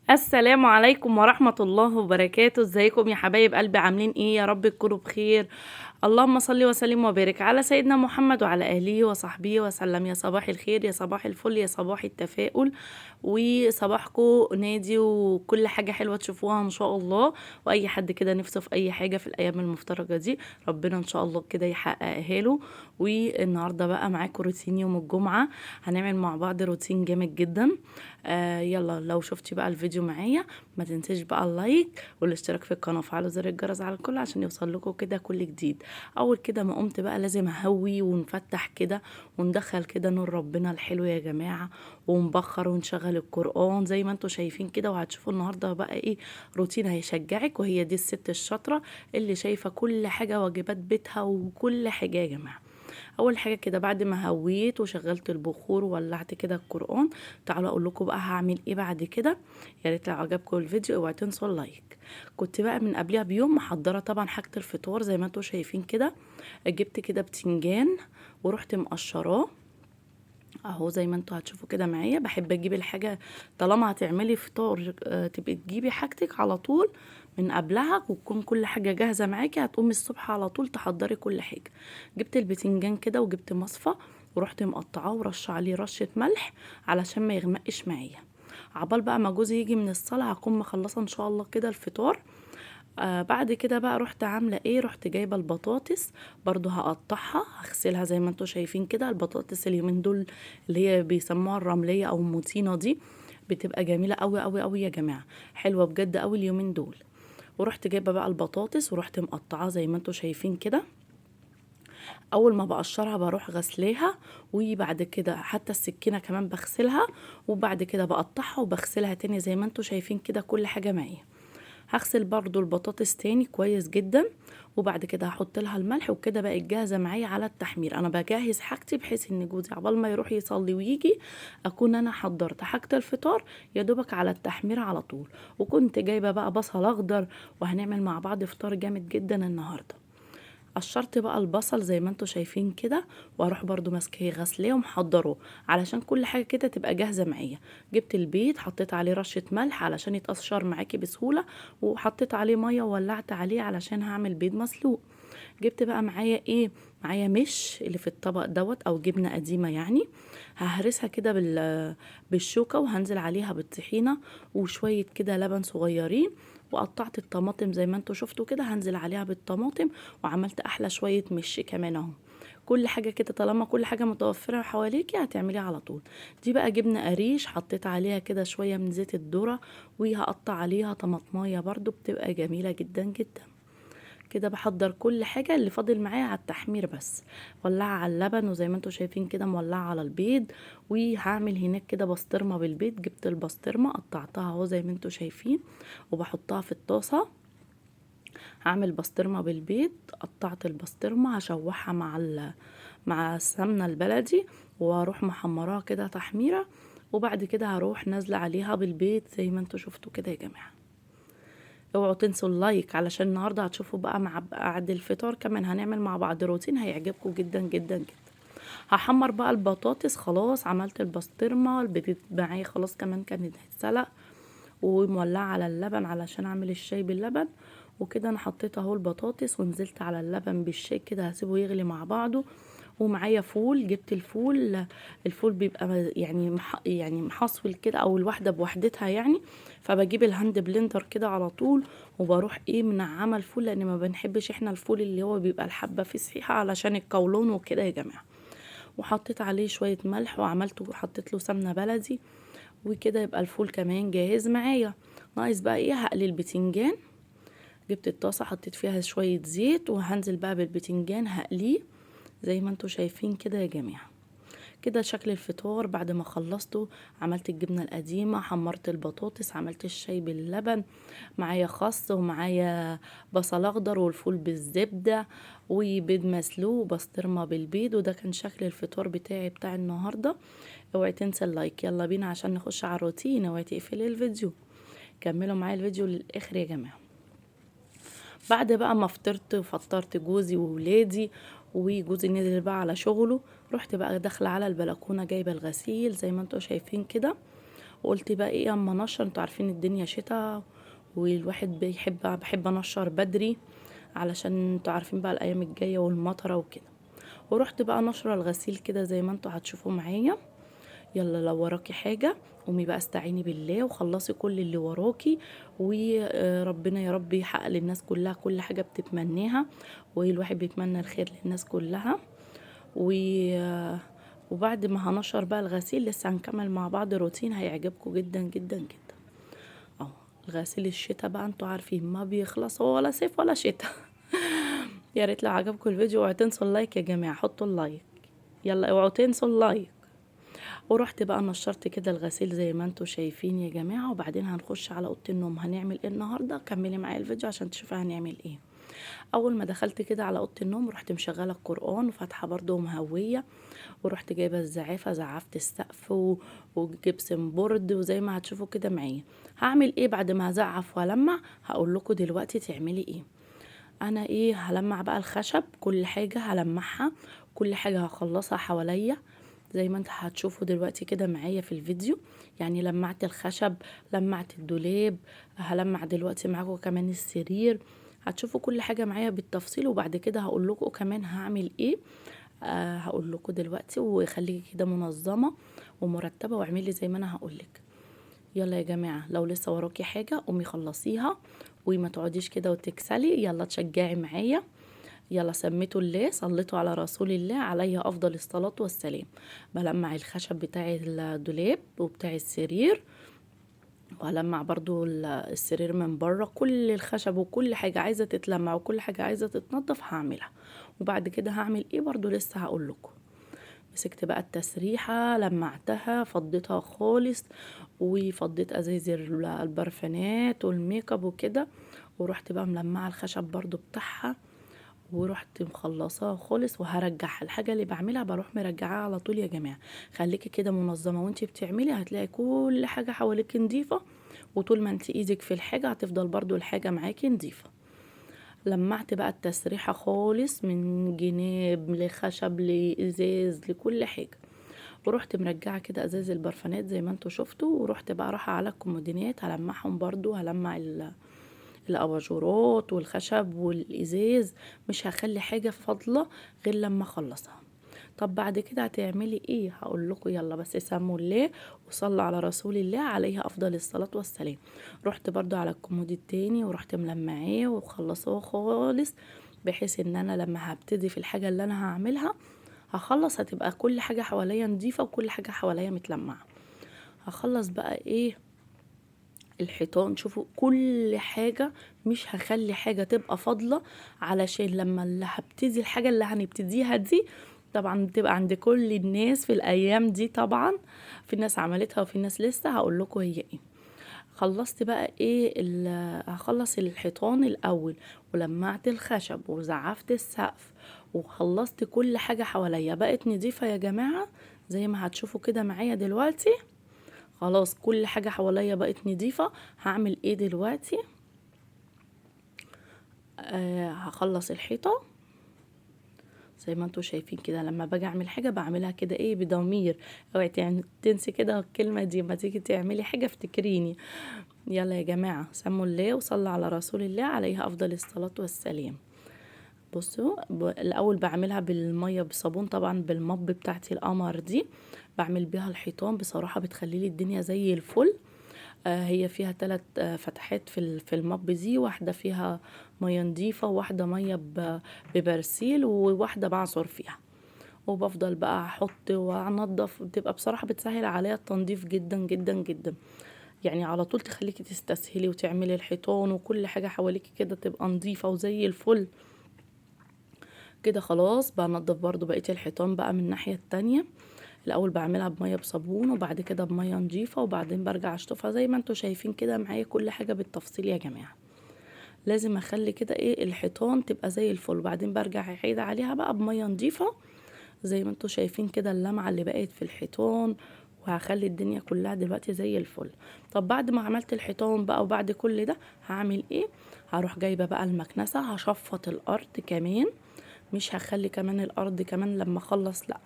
السلام عليكم ورحمة الله وبركاته، ازيكم يا حبايب قلبي؟ عاملين ايه؟ يا رب تكونوا بخير. اللهم صل وسلم وبارك على سيدنا محمد وعلى آله وصحبه وسلم. يا صباح الخير، يا صباح الفل، يا صباح التفاؤل، وصباحكم نادي وكل حاجة حلوة تشوفوها ان شاء الله. واي حد كده نفسه في اي حاجة في الايام المفترجة دي ربنا ان شاء الله كده يحققها له. والنهارده بقى معاكم روتين يوم الجمعة، هنعمل مع بعض روتين جامد جدا. يلا لو شفتي بقى الفيديو معايا ما تنسيش بقى اللايك والاشتراك في القناة وفعلوا زر الجرس على الكل عشان يوصل لكم كده كل جديد. اول كده ما قمت بقى لازم اهوي ونفتح كده وندخل كده نور ربنا الحلو يا جماعة، ونبخر ونشغل القرآن زي ما انتوا شايفين كده. وهتشوفوا النهاردة بقى ايه روتين هيشجعك، وهي دي الست الشاطرة اللي شايفة كل حاجة واجبات بيتها وكل حاجة يا جماعة. اول حاجه كده بعد ما هويت وشغلت البخور وولعت كده القرآن، تعالوا اقول لكم بقى هعمل ايه بعد كده. يا ريت لو عجبكم الفيديو اوعوا تنسوا اللايك. كنت بقى من قبلها بيوم محضره طبعا حاجه الفطار زي ما انتم شايفين كده. جبت كده بتنجان ورحت مقشراه اهو زي ما انتوا هتشوفوا كده معايا. بحب اجيب الحاجه طالما هتعملي فطار تبقي تجيبي حاجتك على طول من قبلها وتكون كل حاجه جاهزه معاكي. هتقومي الصبح على طول تحضري كل حاجه. جبت البتنجان كده وجبت مصفى ورحت مقطعاه ورش عليه رشه ملح علشان ما يغمقش معايا. عبال بقى ما جوزي يجي من الصلاه هكون مخلصه ان شاء الله كده الفطار. بعد كده بقى رحت عاملة ايه، رحت جايبة البطاطس برضو هقطعها هغسلها زي ما انتوا شايفين كده. البطاطس اليومين دول اللي هي بيسموها الرملية او الموتينة دي بتبقى جميلة قوي قوي قوي يا جماعة، حلوة بجد قوي اليومين دول. ورحت جايبة بقى البطاطس ورحت مقطعها زي ما انتوا شايفين كده. اول ما بقشرها بروح غسلاها، وبعد كده حتى السكينة كمان بغسلها، وبعد كده بقطعها وبغسلها تاني زي ما انتوا شايفين كده كل حاجة معايا. هغسل برضو البطاطس تاني كويس جدا، وبعد كده هحط لها الملح وكده بقت جاهزه معايا على التحمير. انا بجهز حاجتي بحيث ان جوزي عقبال ما يروح يصلي ويجي اكون انا حضرت حاجه الفطار يا دوبك على التحمير على طول. وكنت جايبه بقى بصل اخضر وهنعمل مع بعض فطار جامد جدا النهارده. قشرت بقى البصل زي ما انتوا شايفين كده، واروح برضو ماسكاه غسلاه ومحضره علشان كل حاجه كده تبقى جاهزه معايا. جبت البيض حطيت عليه رشه ملح علشان يتقشر معاكي بسهوله، وحطيت عليه ميه وولعت عليه علشان هعمل بيض مسلوق. جبت بقى معايا ايه، معايا مش اللي في الطبق دوت او جبنه قديمه يعني. ههرسها كده بالشوكه وهنزل عليها بالطحينه وشويه كده لبن صغيرين. وقطعت الطماطم زي ما انتوا شفتوا كده هنزل عليها بالطماطم، وعملت احلى شويه مش كمان اهو. كل حاجه كده طالما كل حاجه متوفره حواليكي هتعمليها على طول. دي بقى جبنه قريش حطيت عليها كده شويه من زيت الذره، وهقطع عليها طماطمايه برضو بتبقى جميله جدا جدا. كده بحضر كل حاجة اللي فاضل معايا على التحمير بس. ولعها على اللبن وزي ما انتوا شايفين كده مولعة على البيض. وهعمل هناك كده بسطرمة بالبيض. جبت البسطرمة قطعتها اهو زي ما انتوا شايفين وبحطها في الطاسة. هعمل بسطرمة بالبيض. قطعت البسطرمة هشوحها مع السمنة البلدي، واروح محمراها كده تحميرة. وبعد كده هروح نازلة عليها بالبيض زي ما انتوا شفتوا كده يا جماعة. اوعوا تنسوا اللايك علشان النهارده هتشوفوا بقى مع بعد الفطار كمان هنعمل مع بعض روتين هيعجبكم جدا جدا جدا. هحمر بقى البطاطس. خلاص عملت البسطرمه البيض معايا خلاص كمان كانت هتسلق، ومولعه على اللبن علشان اعمل الشاي باللبن. وكده انا حطيت اهو البطاطس ونزلت على اللبن بالشاي كده هسيبه يغلي مع بعضه. ومعايا فول. جبت الفول. الفول بيبقى يعني يعني محصول كده او الواحده بوحدتها يعني. فبجيب الهاند بلندر كده على طول وبروح ايه منعمه الفول، لان ما بنحبش احنا الفول اللي هو بيبقى الحبه فيه صحيحه علشان القولون وكده يا جماعه. وحطيت عليه شويه ملح وعملته وحطيت له سمنه بلدي. وكده يبقى الفول كمان جاهز معايا. ناقص بقى ايه، هقلي البتنجان. جبت الطاسه حطيت فيها شويه زيت وهنزل بقى بالبتنجان هقليه زي ما انتوا شايفين كده يا جماعه. كده شكل الفطار بعد ما خلصته. عملت الجبنة القديمة، حمرت البطاطس، عملت الشاي باللبن، معايا خس ومعايا بصل اخضر والفول بالزبدة وبيض مسلوق وبسطرمة بالبيض. وده كان شكل الفطار بتاعي بتاع النهاردة. اوعي تنسى اللايك. يلا بينا عشان نخش على الروتين. اوعي تقفلي الفيديو، كملوا معايا الفيديو للاخر يا جماعة. بعد بقى ما فطرت وفطرت جوزي وولادي وجوزي نزل بقى على شغله، رحت بقى داخله على البلكونه جايبه الغسيل زي ما انتوا شايفين كده. وقلت بقى ايه اما انشر، انتوا عارفين الدنيا شتاء والواحد بحب انشر بدري، علشان انتوا عارفين بقى الايام الجايه والمطره وكده. ورحت بقى نشره الغسيل كده زي ما انتوا هتشوفوا معايا. يلا لو وراكي حاجة قومي بقى استعيني بالله وخلصي كل اللي وراكي، وربنا يا رب يحقق للناس كلها كل حاجة بتتمناها، والواحد بيتمنى الخير للناس كلها. و... وبعد ما هنشر بقى الغسيل لسه هنكمل مع بعض روتين هيعجبكم جدا جدا جدا. اهو الغسيل الشتا بقى انتوا عارفين ما بيخلص، هو ولا صيف ولا شتا. يا ريت لو عجبكم الفيديو اوعوا تنسوا اللايك يا جماعة، حطوا اللايك، يلا اوعوا تنسوا اللايك. ورحت بقى نشرت كده الغسيل زي ما انتوا شايفين يا جماعة، وبعدين هنخش على اوضه النوم هنعمل ايه النهارده. كملي معايا الفيديو عشان تشوفي هنعمل ايه. اول ما دخلت كده على اوضه النوم رحت مشغله القرآن وفاتحه برضو ومهويه، ورحت جايبه الزعافه زعفت السقف وجبسن بورد، وزي ما هتشوفوا كده معايا. هعمل ايه بعد ما هزعف والمع؟ هقول لكم دلوقتي تعملي ايه. انا ايه هلمع بقى الخشب، كل حاجه هلمعها، كل حاجه هخلصها حواليا زي ما انت هتشوفوا دلوقتي كده معايا في الفيديو. يعني لمعت الخشب، لمعت الدولاب، هلمع دلوقتي معاكم كمان السرير. هتشوفوا كل حاجة معايا بالتفصيل، وبعد كده هقول لكم كمان هعمل ايه. هقول لكم دلوقتي، وخليكي كده منظمة ومرتبة واعملي زي ما انا هقولك. يلا يا جماعة لو لسه وراكي حاجة قومي خلصيها، وما تقعديش كده وتكسلي، يلا تشجعي معايا. يلا سميتوا الله، صليتوا على رسول الله عليه افضل الصلاة والسلام. بلمع الخشب بتاع الدولاب وبتاع السرير، وهلمع برضو السرير من بره، كل الخشب وكل حاجة عايزة تتلمع وكل حاجة عايزة تتنضف هعملها. وبعد كده هعمل ايه برضو لسه هقول لكم. مسكت بقى التسريحة لمعتها فضيتها خالص، وفضيت ازايز البرفانات والميك اب وكده، ورحت بقى ملمعة الخشب برضو بتاعها، ورحت مخلصاها خالص. وهرجعها الحاجة اللي بعملها بروح مرجعاها على طول يا جماعة. خليكي كده منظمة وانتي بتعملي، هتلاقي كل حاجة حواليك نظيفة، وطول ما انتي ايدك في الحاجة هتفضل برضو الحاجة معاكي نظيفة. لمعت بقى التسريحة خالص من جناب لخشب لإزاز لكل حاجة، ورحت مرجعة كده ازاز البرفانات زي ما انتوا شفتوا، ورحت بقى رايحة على الكومودينات هلمعهم برضو، هلمع الاباجورات والخشب والازاز، مش هخلي حاجة فاضلة غير لما اخلصها. طب بعد كده هتعملي ايه هقول لكم، يلا بس سموا الله وصلوا على رسول الله عليه افضل الصلاة والسلام. رحت برضو على الكومود التاني ورحت ملمعاه وخلصوه خالص، بحيث ان انا لما هبتدي في الحاجة اللي انا هعملها هخلص هتبقى كل حاجة حواليا نظيفة وكل حاجة حواليا متلمعة. هخلص بقى ايه الحيطان، شوفوا كل حاجة، مش هخلي حاجة تبقى فاضلة، علشان لما اللي هبتدي الحاجة اللي هنبتديها دي طبعا بتبقى عند كل الناس في الأيام دي. طبعا في ناس عملتها وفي ناس لسه، هقول لكم هي ايه. خلصت بقى ايه هخلص الحيطان الأول، ولمعت الخشب وزعفت السقف، وخلصت كل حاجة حواليا بقت نضيفة يا جماعة زي ما هتشوفوا كده معايا دلوقتي. خلاص كل حاجة حواليا بقت نضيفة. هعمل ايه دلوقتي؟ هخلص الحيطة زي ما انتوا شايفين كده. لما باجي اعمل حاجة بعملها كده ايه بضمير، اوعي يعني تنسي كده الكلمة دي، ما تيجي تعملي حاجة افتكريني. يلا يا جماعة سموا الله وصلوا على رسول الله عليه افضل الصلاة والسلام. بصوا الاول بعملها بالميه بصابون، طبعا بالمب بتاعتي القمر دي بعمل بيها الحيطان، بصراحه بتخلي لي الدنيا زي الفل. هي فيها 3 فتحات في المب دي، واحده فيها ميه نضيفه وواحده ميه ببرسيل وواحده بعصر فيها، وبفضل بقى احط وانضف. بتبقى بصراحه بتسهل عليا التنظيف جدا جدا جدا، يعني على طول تخليكي تستسهلي وتعملي الحيطان وكل حاجه حواليكي كده تبقى نظيفه وزي الفل كده. خلاص بنضف برضو بقية الحيطان بقى من الناحية التانية. الاول بعملها بمية بصابون وبعد كده بمية نظيفة، وبعدين برجع اشطفها زي ما انتوا شايفين كده معايا كل حاجة بالتفصيل يا جماعة. لازم اخلي كده ايه الحيطان تبقى زي الفل، وبعدين برجع اعيد عليها بقى بمية نظيفة زي ما انتوا شايفين كده اللمعة اللي بقت في الحيطان، وهخلي الدنيا كلها دلوقتي زي الفل. طب بعد ما عملت الحيطان بقى وبعد كل ده هعمل ايه؟ هروح جايبة بقى المكنسة هشفط الارض كمان، مش هخلي كمان الارض كمان لما اخلص، لا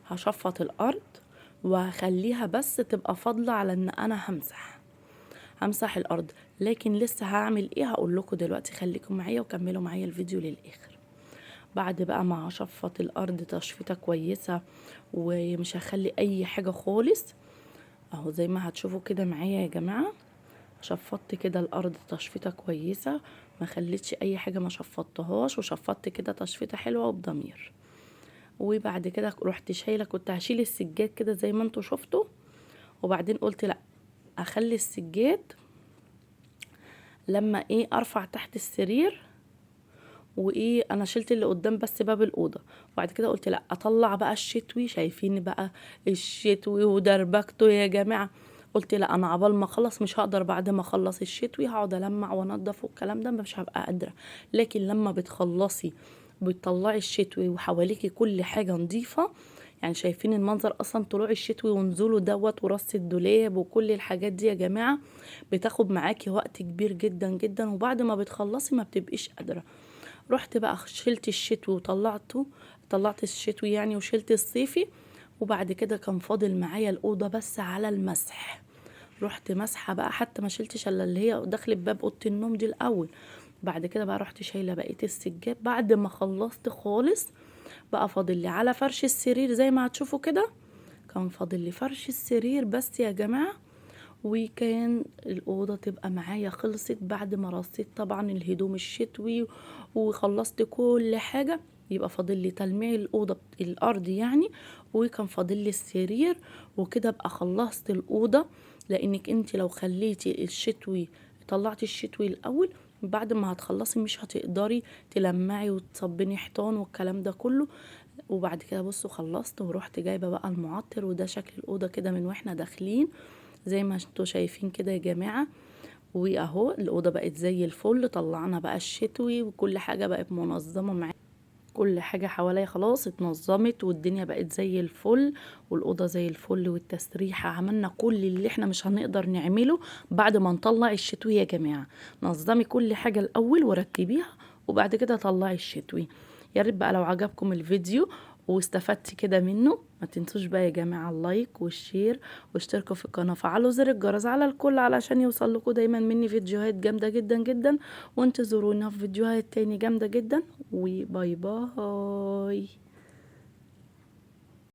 هشفط الارض وهخليها بس تبقى فاضلة على ان انا همسح الارض. لكن لسه هعمل ايه هقول لكم دلوقتي، خليكم معايا وكملوا معايا الفيديو للاخر. بعد بقى ما هشفط الارض تشفيطه كويسه ومش هخلي اي حاجه خالص، اهو زي ما هتشوفوا كده معايا يا جماعه، شفطت كده الارض تشفيطه كويسه، ما خليتش اي حاجه ما شفطتهاش، وشفطت كده تشفيطه حلوه وبضمير. وبعد كده رحت شايله، كنت هشيل السجاد كده زي ما انتوا شفتوا، وبعدين قلت لا، اخلي السجاد لما ايه ارفع تحت السرير، وايه انا شلت اللي قدام بس باب الاوضه. وبعد كده قلت لا، اطلع بقى الشتوي، شايفين بقى الشتوي ودربكته يا جماعه. قلت لا، انا عبال ما اخلص مش هقدر، بعد ما اخلص الشتوي هقعد المع وانضف والكلام ده مش هبقى قادره. لكن لما بتخلصي بتطلعي الشتوي وحواليكي كل حاجه نظيفه، يعني شايفين المنظر اصلا، طلوع الشتوي ونزوله دوت ورص الدولاب وكل الحاجات دي يا جماعه بتاخد معاكي وقت كبير جدا جدا، وبعد ما بتخلصي ما بتبقيش قادره. رحت بقى شلت الشتوي وطلعته، طلعت الشتوي يعني وشلت الصيفي. وبعد كده كان فاضل معايا الأوضة بس على المسح، رحت مسحة بقى، حتى ما شلتش الا اللي هي دخلت باب أوضة النوم دي الأول. بعد كده بقى رحت شايلة بقية السجاد بعد ما خلصت خالص. بقى فاضل لي على فرش السرير زي ما هتشوفوا كده، كان فاضل لي فرش السرير بس يا جماعة، وكان الأوضة تبقى معايا خلصت بعد ما رصيت طبعا الهدوم الشتوي وخلصت كل حاجة. يبقى فاضل لي تلميع الأوضة الأرض يعني، وكان فاضل لي السرير، وكده ابقى خلصت الأوضة. لأنك انت لو خليتي الشتوي، طلعتي الشتوي الأول، بعد ما هتخلصي مش هتقدري تلمعي وتصبني حيطان والكلام ده كله. وبعد كده بصوا خلصت ورحت جايبة بقى المعطر، وده شكل الأوضة كده من واحنا داخلين زي ما انتوا شايفين كده يا جماعة. واهو الأوضة بقت زي الفل، طلعنا بقى الشتوي وكل حاجة بقت منظمة معايا، كل حاجة حواليا خلاص اتنظمت والدنيا بقت زي الفل، والأوضة زي الفل والتسريحة. عملنا كل اللي احنا مش هنقدر نعمله بعد ما نطلع الشتوي يا جماعة. نظمي كل حاجة الأول ورتبيها، وبعد كده طلعي الشتوي. يا ريت بقى لو عجبكم الفيديو واستفدتي كده منه، ما تنسوش بقى يا جماعة اللايك والشير واشتركوا في القناة، فعلوا زر الجرس على الكل علشان يوصل لكم دايما مني فيديوهات جامدة جدا جدا. وانتظرونا في فيديوهات تاني جامدة جدا، وباي باي.